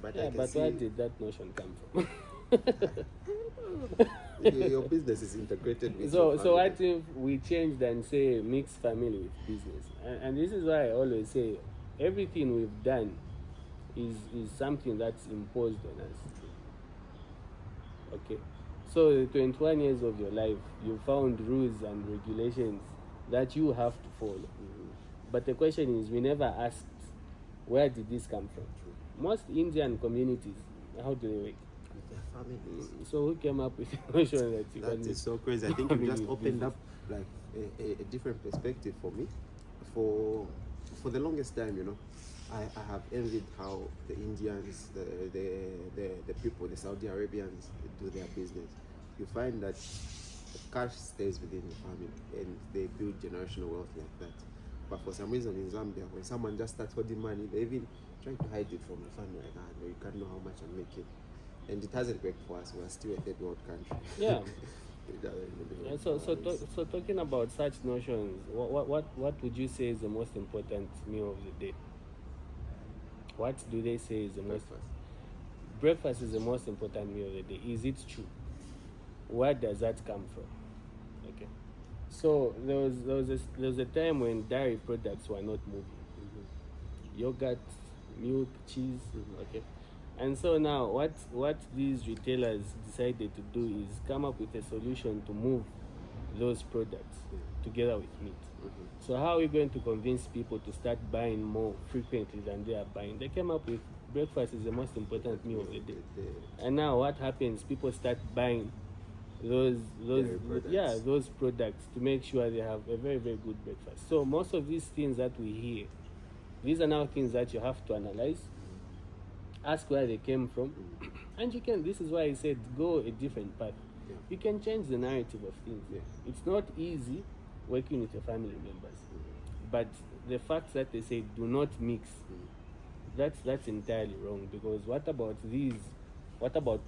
Speaker 2: But
Speaker 1: Yeah,
Speaker 2: I can
Speaker 1: but
Speaker 2: see
Speaker 1: where did that notion come from?
Speaker 2: your business is integrated with
Speaker 1: So
Speaker 2: your
Speaker 1: what
Speaker 2: family.
Speaker 1: if we changed and say mix family with business? And this is why I always say everything we've done is something that's imposed on us. Okay. So the 21 years of your life, you found rules and regulations that you have to follow. But the question is, we never asked, where did this come from? Most Indian communities, how do they work?
Speaker 2: With their families.
Speaker 1: So who came up with the notion that you
Speaker 2: That
Speaker 1: can
Speaker 2: is
Speaker 1: mix
Speaker 2: so crazy. I think you
Speaker 1: family
Speaker 2: just
Speaker 1: with
Speaker 2: opened
Speaker 1: business?
Speaker 2: up like a different perspective for me. For the longest time, I have envied how the Indians, the people, the Saudi Arabians do their business. You find that the cash stays within the family and they build generational wealth like that. But for some reason in Zambia, when someone just starts holding money, they even try to hide it from the family like that. No, you can't know how much I'm making. And it hasn't worked for us. We're still a third world country.
Speaker 1: Yeah.
Speaker 2: It doesn't really
Speaker 1: Yeah,
Speaker 2: work
Speaker 1: so
Speaker 2: for us.
Speaker 1: so talking about such notions, what would you say is the most important meal of the day? What do they say is the most
Speaker 2: Breakfast.
Speaker 1: breakfast is the most important meal of the day? Is it true? Where does that come from? Okay. So there was a time when dairy products were not moving. Yogurt, milk, cheese. Okay. And so now what these retailers decided to do is come up with a solution to move those products together with meat. So how are we going to convince people to start buying more frequently than they are buying? They came up with breakfast is the most important meal of the day. And now what happens? People start buying those
Speaker 2: Dairy products.
Speaker 1: yeah, those products to make sure they have a very, very good breakfast. So most of these things that we hear, these are now things that you have to analyze, ask where they came from, and you can, this is why I said go a different path.
Speaker 2: Yeah.
Speaker 1: You can change the narrative of things.
Speaker 2: Yeah.
Speaker 1: It's not easy working with your family members, but the fact that they say do not mix, that's entirely wrong, because what about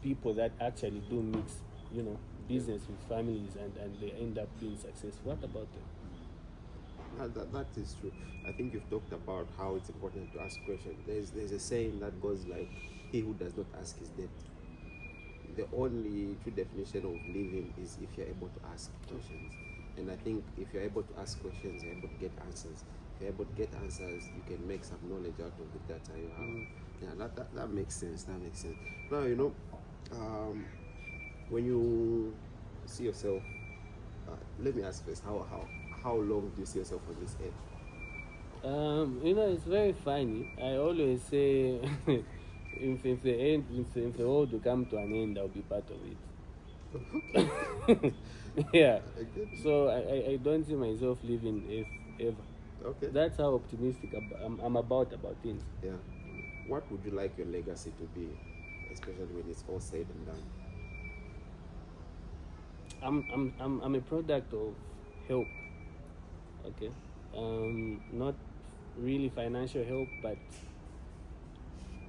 Speaker 1: people that actually do mix, business with families and they end up being successful? What about them?
Speaker 2: That is true. I think you've talked about how it's important to ask questions. There's a saying that goes like, "He who does not ask is dead." The only true definition of living is if you're able to ask questions. And I think if you're able to ask questions, you're able to get answers. If you're able to get answers, you can make some knowledge out of the data you have. Yeah, that makes sense. That makes sense. Now, when you see yourself, let me ask first, how long do you see yourself on this earth?
Speaker 1: It's very funny. I always say, if the world will come to an end, I'll be part of it. Yeah.
Speaker 2: Okay.
Speaker 1: So I don't see myself living ever.
Speaker 2: Okay.
Speaker 1: That's how optimistic I'm about things.
Speaker 2: Yeah. What would you like your legacy to be, especially when it's all said and done?
Speaker 1: I'm a product of help. Okay. Not really financial help, but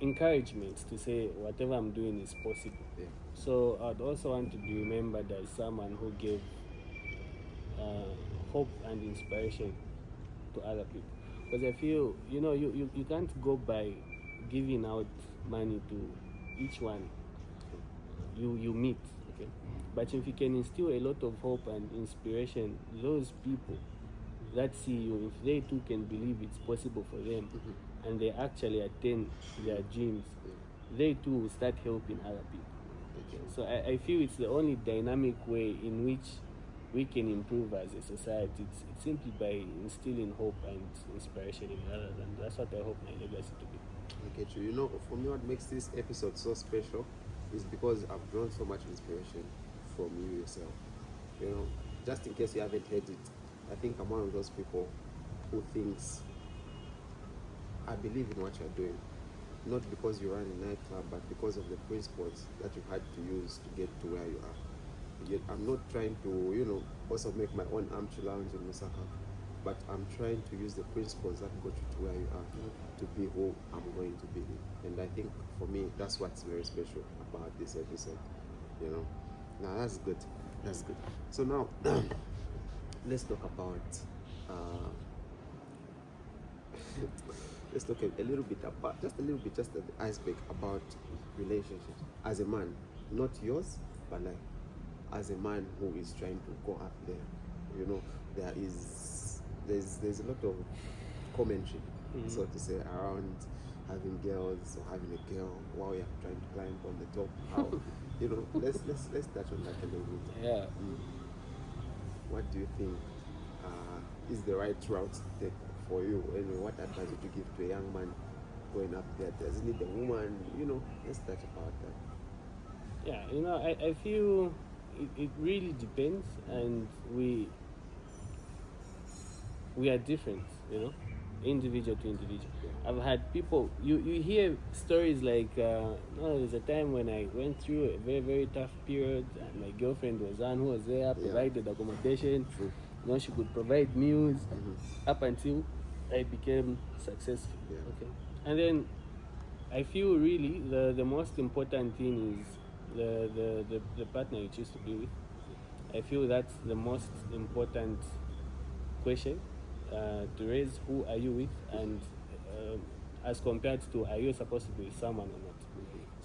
Speaker 1: encouragement to say whatever I'm doing is possible.
Speaker 2: Yeah.
Speaker 1: So I'd also want to be remembered as someone who gave hope and inspiration to other people. Because I feel, you can't go by giving out money to each one you meet, okay? But if you can instill a lot of hope and inspiration, those people that see you, if they too can believe it's possible for them, and they actually attain their dreams, they too will start helping other people. Okay? So I feel it's the only dynamic way in which we can improve as a society. It's simply by instilling hope and inspiration in others, and that's what I hope my legacy to be.
Speaker 2: Okay, true. For me, what makes this episode so special is because I've drawn so much inspiration from you yourself. Just in case you haven't heard it, I think I'm one of those people who thinks I believe in what you're doing, not because you run a nightclub, but because of the principles that you've had to use to get to where you are. Yet I'm not trying to, also make my own Amchi lounge in Lusaka, but I'm trying to use the principles that got you to where you are to be who I'm going to be. And I think for me, that's what's very special about this episode. Now that's good. That's good. So now, let's talk about. Let's talk a little bit about, just at the iceberg about relationships as a man, not yours, but like as a man who is trying to go up there. There's a lot of commentary, so to say, around having girls or having a girl while you're trying to climb on the top. How let's touch on that a little bit.
Speaker 1: Yeah.
Speaker 2: What do you think is the right route to take for you? What advice would you give to a young man going up there? Does he need a woman? Let's touch about that.
Speaker 1: Yeah, I feel it really depends, and we are different. individual to individual. I've had people, you hear stories like, there's a time when I went through a very, very tough period, and my girlfriend was on, who was there, provided accommodation. She could provide meals up until I became successful. Okay, and then I feel really the most important thing is the partner you choose to be with. I feel that's the most important question to raise. Who are you with, and as compared to, are you supposed to be with someone or not?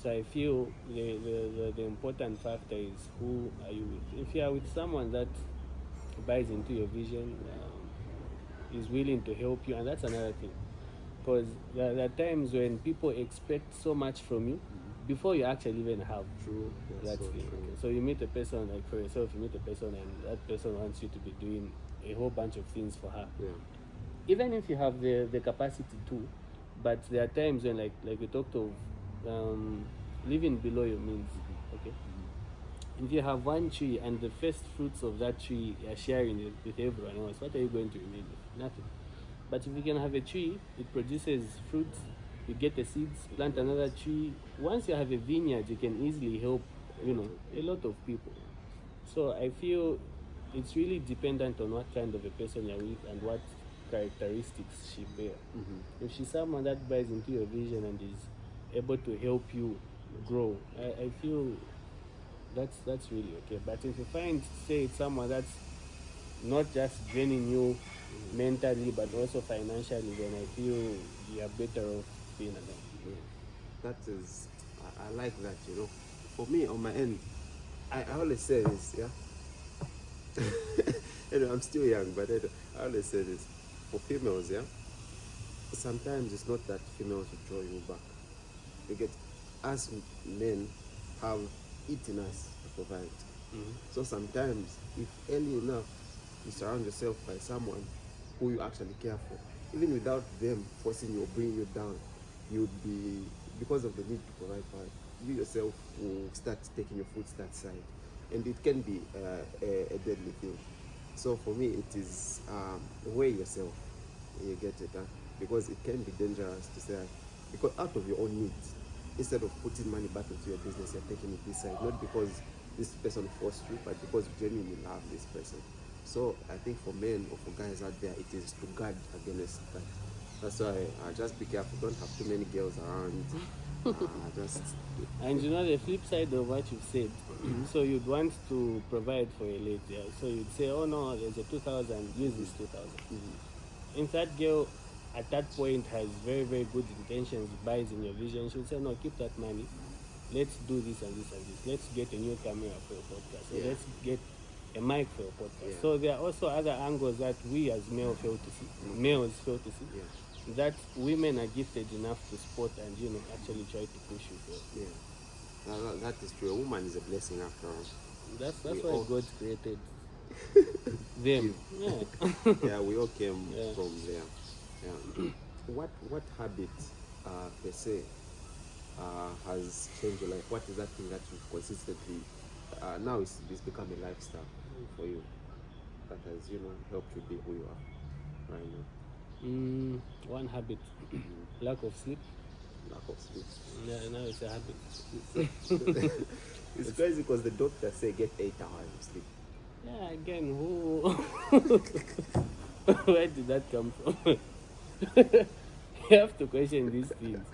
Speaker 1: So I feel the important factor is, who are you with? If you are with someone that buys into your vision, is willing to help you, and that's another thing, because there are times when people expect so much from you before you actually even have.
Speaker 2: True.
Speaker 1: That
Speaker 2: So
Speaker 1: thing.
Speaker 2: true.
Speaker 1: So you meet a person, like for yourself, you meet a person, and that person wants you to be doing a whole bunch of things for her.
Speaker 2: Yeah.
Speaker 1: Even if you have the capacity to, but there are times when, like we talked of, living below your means. Okay. If you have one tree and the first fruits of that tree are sharing it with everyone else, what are you going to remain with? Nothing. But if you can have a tree, it produces fruits, you get the seeds, plant another tree. Once you have a vineyard, you can easily help, a lot of people. So I feel it's really dependent on what kind of a person you're with and what characteristics she bears. If she's someone that buys into your vision and is able to help you grow, I feel that's really okay. But if you find, say, it's someone that's not just draining you mentally but also financially, then I feel you are better off being alone.
Speaker 2: That is, I like that, For me, on my end, I always say this, I'm still young, but I always say this. For females, sometimes it's not that females will draw you back. You get, us men have eaten us to provide. So sometimes, if early enough you surround yourself by someone who you actually care for, even without them forcing you or bringing you down, you'd be, because of the need to provide for it, you yourself will start taking your foot that side, and it can be a deadly thing. So for me, it is weigh yourself. You get it, because it can be dangerous to say, because out of your own needs, instead of putting money back into your business, you're taking it this side, not because this person forced you, but because you genuinely love this person. So I think for men or for guys out there, it is to guard against that. That's why just be careful. Don't have too many girls around.
Speaker 1: And the flip side of what you've said, so you'd want to provide for a lady. So you'd say, oh no, there's a 2,000, use this 2,000. If that girl at that point has very, very good intentions, buys in your vision, she'll say, no, keep that money. Let's do this and this and this. Let's get a new camera for your podcast. Or let's get a mic for your podcast. So there are also other angles that we as males fail to see. That women are gifted enough to spot and actually try to push you for.
Speaker 2: That is true. A woman is a blessing after all.
Speaker 1: That's why God created them.
Speaker 2: We all came from there. What habit per se has changed your life? What is that thing that you've consistently now it's become a lifestyle for you that has helped you be who you are right now?
Speaker 1: One habit, lack of sleep.
Speaker 2: Lack of sleep.
Speaker 1: Now it's a habit.
Speaker 2: It's crazy because the doctor say get 8 hours of sleep.
Speaker 1: Yeah, again, who? Where did that come from? You have to question these things.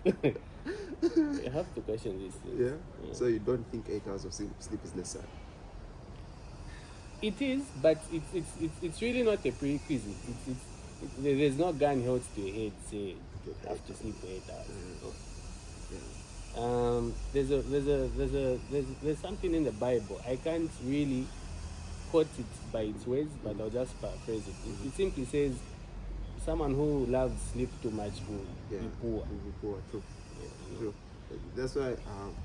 Speaker 1: You have to question these things.
Speaker 2: Yeah. So you don't think 8 hours of sleep is necessary?
Speaker 1: It is, but it's really not a prerequisite. There's no gun held to your head say you have to sleep for 8 hours. There's something in the Bible. I can't really quote it by its words, but I'll just paraphrase it. It simply says, someone who loves sleep too much will be poor.
Speaker 2: True. True. That's why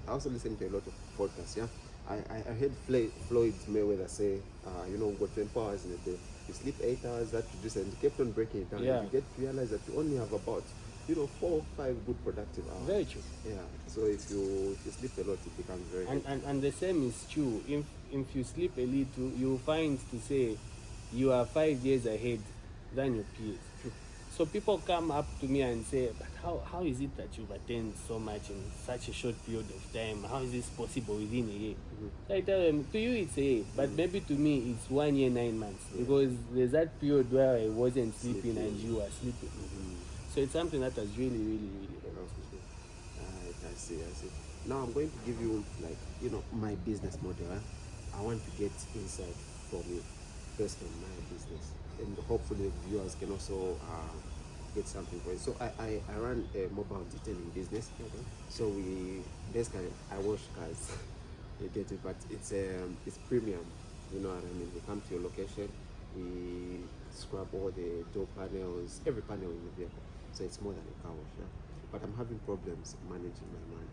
Speaker 2: I also listen to a lot of podcasts. I heard Floyd Mayweather say, we've got 24 hours in a day. You sleep 8 hours, that reduces, and he kept on breaking it down. And you get to realize that you only have about 4 or 5 good productive hours.
Speaker 1: Very true.
Speaker 2: Yeah. So if you sleep a lot, it becomes very
Speaker 1: and the same is true. If you sleep a little, you'll find to say you are 5 years ahead than your peers. True. So people come up to me and say, but how is it that you've attained so much in such a short period of time? How is this possible within a year? So I tell them, to you it's a year, but maybe to me it's 1 year, 9 months. Because there's that period where I wasn't sleeping and you were sleeping. So it's something that has really, really, really helped me.
Speaker 2: I see. Now I'm going to give you my business model. I want to get insight from you based on my business, and hopefully the viewers can also get something for it. So I run a mobile detailing business. So I wash cars. You get it, but it's premium. You know what I mean? We come to your location, we scrub all the door panels, every panel in the vehicle. So it's more than a car wash. Yeah? But I'm having problems managing my money.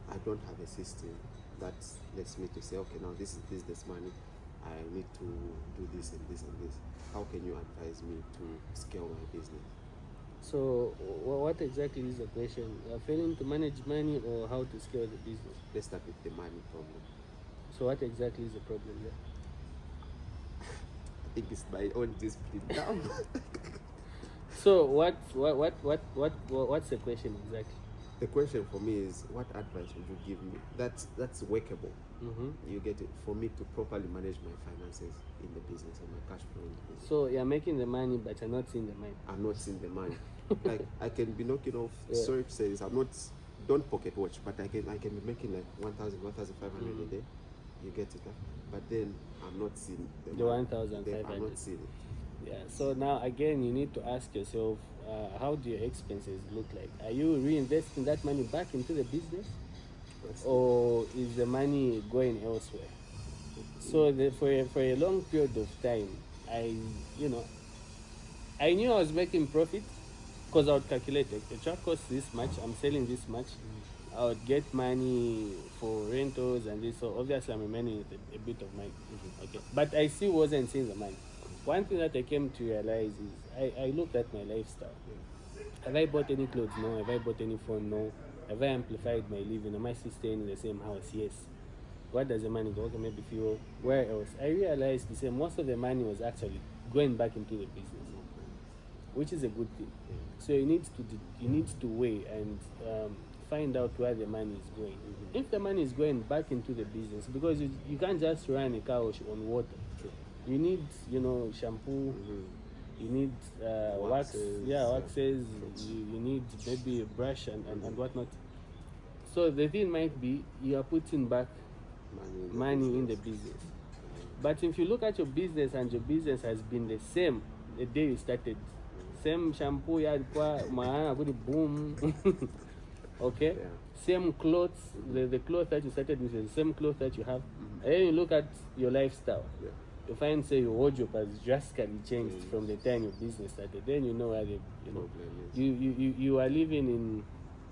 Speaker 2: I don't have a system that lets me to say, okay, now this is business money. I need to do this and this and this. How can you advise me to scale my business?
Speaker 1: So what exactly is the question? Failing to manage money or how to scale the business?
Speaker 2: Let's start with the money problem.
Speaker 1: So what exactly is the problem there?
Speaker 2: I think it's my own discipline down.
Speaker 1: So what's the question exactly?
Speaker 2: The question for me is, what advice would you give me that's workable? You get it, for me to properly manage my finances in the business and my cash flow in the business.
Speaker 1: So you're making the money, but you're not seeing the money.
Speaker 2: I'm not seeing the money. Like I can be knocking off. Sorry to say this, don't pocket watch, but I can be making like 1,000, 1,500 a day. You get it, huh? But then I'm not seeing
Speaker 1: the 1,500.
Speaker 2: I'm not seeing it.
Speaker 1: Yeah. So now again, you need to ask yourself, how do your expenses look like? Are you reinvesting that money back into the business, or is the money going elsewhere? So for a long period of time, I knew I was making profit because I would calculate it. The truck costs this much. I'm selling this much. I would get money for rentals and this. So obviously, I'm remaining with a bit of money. Okay, but I still wasn't seeing the money. One thing that I came to realize is I looked at my lifestyle. Have I bought any clothes? No. Have I bought any phone? No. Have I amplified my living? Am I still staying in the same house? Yes. What does the money go? Okay, maybe fuel. Where else? I realized most of the money was actually going back into the business, which is a good thing. So you need to weigh and find out where the money is going. If the money is going back into the business, because you can't just run a car wash on water. You need, shampoo. You need waxes. You need maybe a brush and whatnot. So the thing might be you are putting back money in the business. But if you look at your business and your business has been the same the day you started, same shampoo, boom. Okay? Yeah. Same clothes, the clothes that you started with is the same clothes that you have. And then you look at your lifestyle. Yeah. You find, say, your wardrobe has drastically changed from the time your business started. Then you know where you are living in,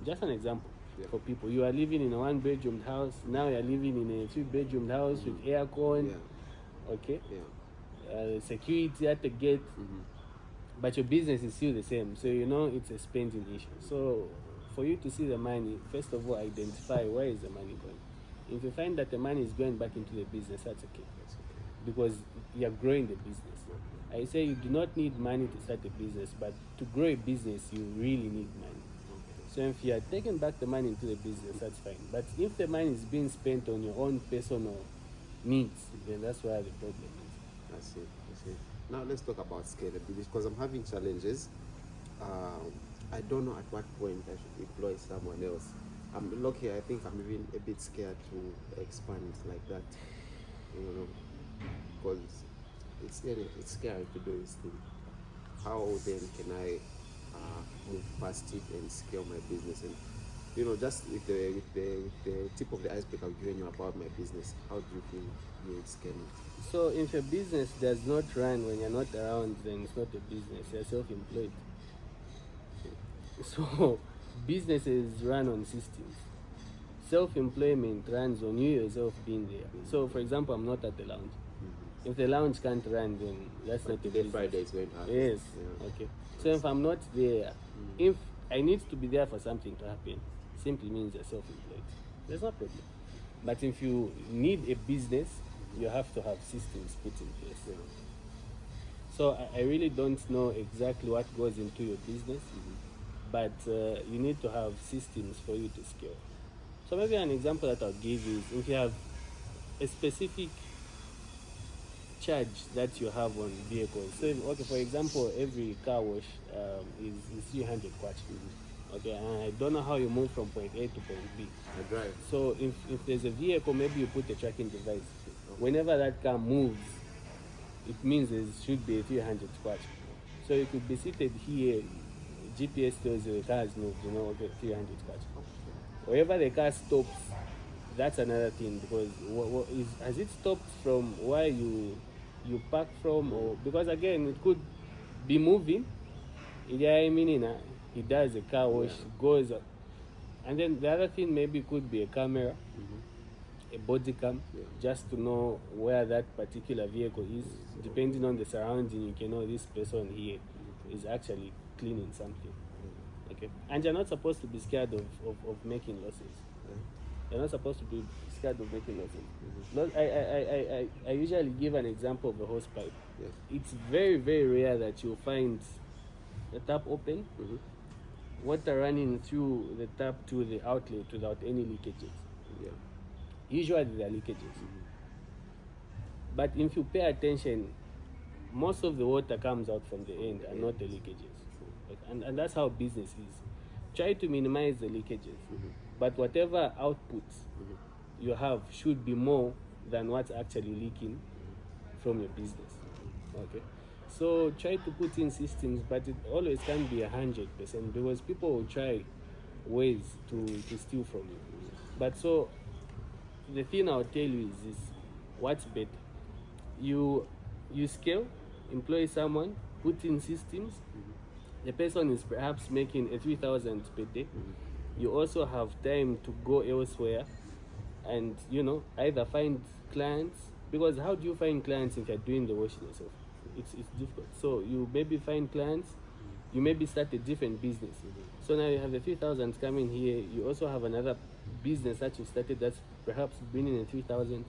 Speaker 1: just an example for people. You are living in a 1-bedroom house. Now you are living in a 2-bedroom house with aircon. Yeah. Okay? Yeah. Security at the gate. But your business is still the same. So it's a spending issue. So for you to see the money, first of all, identify where is the money going. If you find that the money is going back into the business, that's okay. Because you're growing the business. I say you do not need money to start a business, but to grow a business, you really need money. So if you are taking back the money into the business, that's fine. But if the money is being spent on your own personal needs, then that's where the problem is.
Speaker 2: I see. Now let's talk about scalability, because I'm having challenges. I don't know at what point I should employ someone else. I'm lucky. I think I'm even a bit scared to expand like that. Because it's scary to do this thing. How then can I move past it and scale my business? And just with the tip of the iceberg I've given you about my business, how do you feel you would scale it?
Speaker 1: So if your business does not run when you're not around, then it's not a business. You're self-employed. So businesses run on systems. Self-employment runs on you yourself being there. So for example, I'm not at the lounge. If the lounge can't run, then that's not a business.
Speaker 2: Friday is going to happen.
Speaker 1: Yes. Yeah. Okay. So if I'm not there, if I need to be there for something to happen, simply means you're self-employed. There's no problem. But if you need a business, you have to have systems put in place. So I really don't know exactly what goes into your business, but you need to have systems for you to scale. So maybe an example that I'll give is if you have a specific charge that you have on vehicles. So, okay, for example, every car wash is 300 kwacha. Okay, and I don't know how you move from point A to point B.
Speaker 2: I drive.
Speaker 1: So if there's a vehicle, maybe you put a tracking device. Whenever that car moves, it means there should be a 300 kwacha. So you could be seated here, GPS tells you the car has moved, okay, 300 kwacha. Wherever the car stops, that's another thing, because has it stopped from where you park from, or because again it could be moving. He does a car wash, goes, and then the other thing maybe could be a camera, a body cam, just to know where that particular vehicle is. Depending on the surrounding, you can know this person here is actually cleaning something. Okay, and you're not supposed to be scared of making losses. You're not supposed to be scared of making losses. I usually give an example of a hose pipe. It's very, very rare that you'll find the tap open, water running through the tap to the outlet without any leakages. Usually there are leakages. But if you pay attention, most of the water comes out from the end and not the leakages. And that's how business is. Try to minimize the leakages, but whatever outputs you have should be more than what's actually leaking from your business. Okay, so try to put in systems, but it always can't be 100%, because people will try ways to steal from you. But so the thing I'll tell you is what's better. You scale, employ someone, put in systems. The person is perhaps making a 3,000 per day. You also have time to go elsewhere and either find clients, because how do you find clients if you're doing the washing yourself? It's difficult. So you maybe find clients, you maybe start a different business. So now you have the 3,000 coming here. You also have another business that you started that's perhaps bringing in 3,000,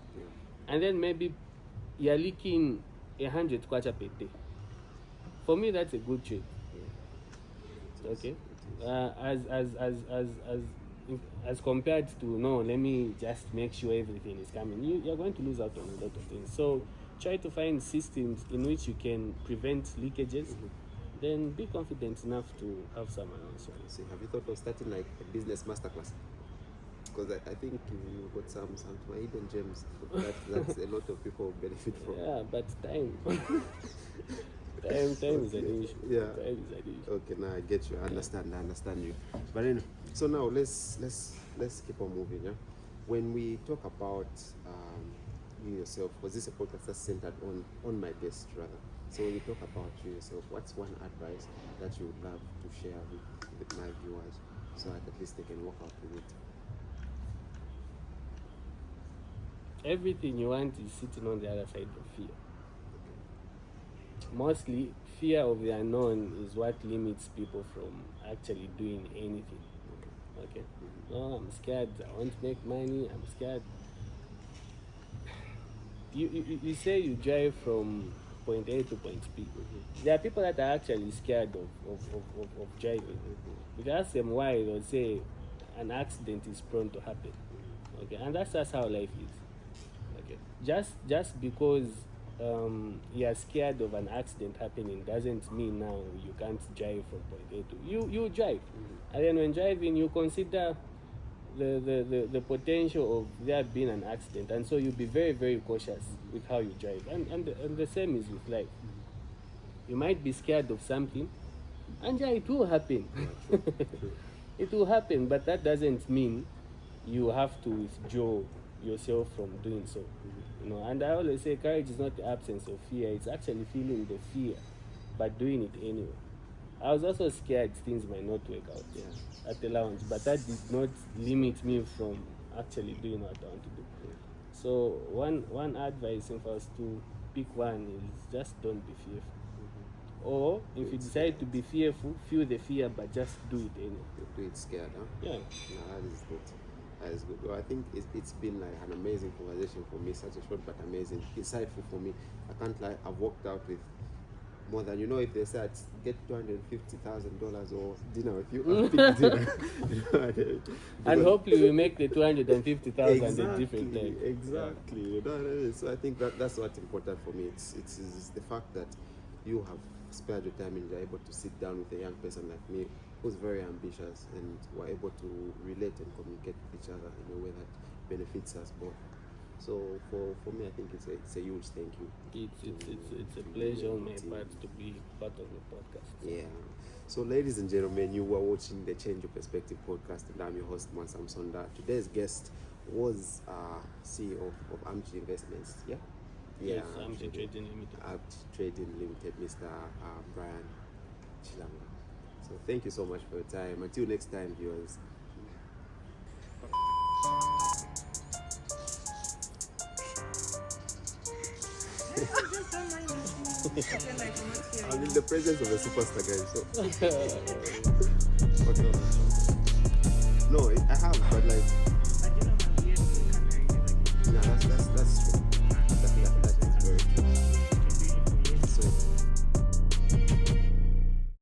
Speaker 1: and then maybe you're leaking 100 kwacha per day. For me, that's a good trade. Okay, as compared to no, let me just make sure everything is coming. You're going to lose out on a lot of things. So try to find systems in which you can prevent leakages. Then be confident enough to have someone else.
Speaker 2: So have you thought of starting like a business masterclass? Because I think you've got some hidden gems that's a lot of people benefit from.
Speaker 1: Yeah, but time. Time is an issue.
Speaker 2: Yeah.
Speaker 1: Time is an issue.
Speaker 2: Okay, now I get you. I understand you. But anyway, so now let's keep on moving. Yeah. When we talk about you yourself, because this is a podcast that's centered on my guest rather. So when you talk about you yourself, what's one advice that you would love to share with my viewers, so that at least they can walk out with it?
Speaker 1: Everything you want is sitting on the other side of fear. Mostly, fear of the unknown is what limits people from actually doing anything. Okay? No, I'm scared. I want to make money. I'm scared. You say you drive from point A to point B. There are people that are actually scared of driving. If you ask them why, they'll say an accident is prone to happen. Okay, and that's just how life is. Okay, just because you're scared of an accident happening doesn't mean now you can't drive from point A to you drive, and then when driving you consider the potential of there being an accident, and so you'll be very, very cautious with how you drive, and the same is with life. You might be scared of something, and yeah, it will happen. It will happen, but that doesn't mean you have to withdraw yourself from doing so. And I always say courage is not the absence of fear, it's actually feeling the fear but doing it anyway. I was also scared things might not work out at the lounge, but that did not limit me from actually doing what I want to do. So one advice, if I was to pick one, is just don't be fearful. Or if you decide to be fearful, feel the fear, but just do it anyway.
Speaker 2: Do it scared, huh?
Speaker 1: Yeah.
Speaker 2: No, that is good. That is good. Well, I think it's been like an amazing conversation for me, such a short but amazing, insightful for me. I can't lie, I've walked out with more than, if they said get $250,000 or dinner with you, I'll pick dinner.
Speaker 1: And hopefully we make the 250,000 a different time.
Speaker 2: Exactly. You know what I mean? So I think that's what's important for me. It's the fact that you have spared your time and you're able to sit down with a young person like me who's very ambitious, and we're able to relate and communicate with each other in a way that benefits us both. So for me, I think it's a huge thank you.
Speaker 1: It's a pleasure on my part to be part of the podcast.
Speaker 2: Yeah. So ladies and gentlemen, you were watching the Change Your Perspective podcast, and I'm your host, Mwansam Sonda. Today's guest was CEO of Amchi Investments. Yeah.
Speaker 1: Yes, Amchi Trading Limited.
Speaker 2: Amchi Trading Limited, Mr. Bryant Chilanga. So thank you so much for your time. Until next time, viewers. I'm in the presence of a superstar, guys. So.